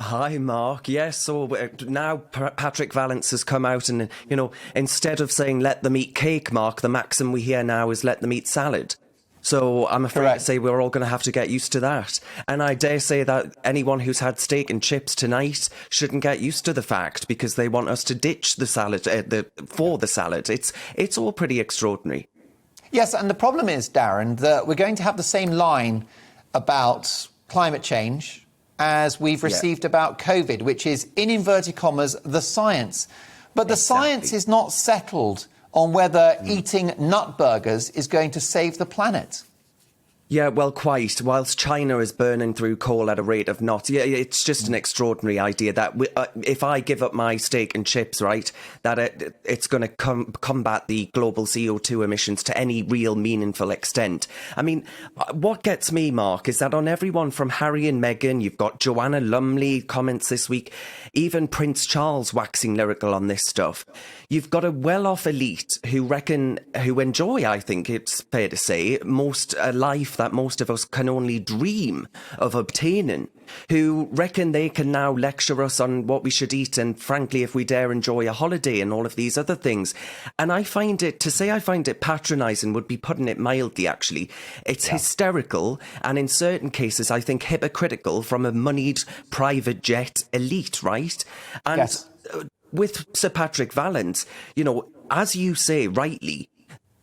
Hi, Mark. Yes, so now Patrick Vallance has come out and, instead of saying let them eat cake, Mark, the maxim we hear now is let them eat salad. So I'm afraid to Correct. say we're all going to have to get used to that. And I dare say that anyone who's had steak and chips tonight shouldn't get used to the fact because they want us to ditch the salad for the salad. It's all pretty extraordinary. Yes, and the problem is, Darren, that we're going to have the same line about climate change as we've received about COVID, which is, in inverted commas, the science. But the science is not settled on whether eating nut burgers is going to save the planet. Yeah, well, quite. Whilst China is burning through coal at a rate of knots, yeah, it's just an extraordinary idea that if I give up my steak and chips, right, that it's going to combat the global CO2 emissions to any real meaningful extent. I mean, what gets me, Mark, is that on everyone from Harry and Meghan, you've got Joanna Lumley comments this week, even Prince Charles waxing lyrical on this stuff. You've got a well-off elite who enjoy, I think it's fair to say, a life that most of us can only dream of obtaining, who reckon they can now lecture us on what we should eat and, frankly, if we dare enjoy a holiday and all of these other things. And I find it patronising would be putting it mildly, actually. It's hysterical and in certain cases, I think, hypocritical from a moneyed private jet elite, right? And Yes. With Sir Patrick Vallance, as you say rightly,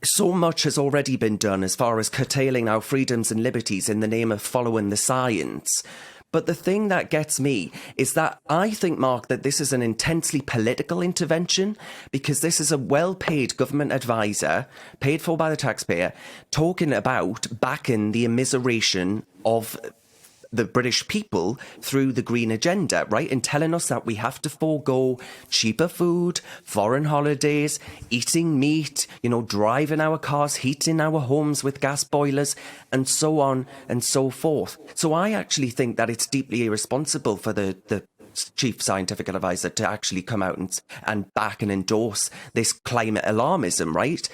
so much has already been done as far as curtailing our freedoms and liberties in the name of following the science. But the thing that gets me is that I think, Mark, that this is an intensely political intervention because this is a well-paid government advisor, paid for by the taxpayer, talking about backing the immiseration of the British people through the green agenda, right? And telling us that we have to forego cheaper food, foreign holidays, eating meat, driving our cars, heating our homes with gas boilers, and so on and so forth. So I actually think that it's deeply irresponsible for the chief scientific advisor to actually come out and back and endorse this climate alarmism, right?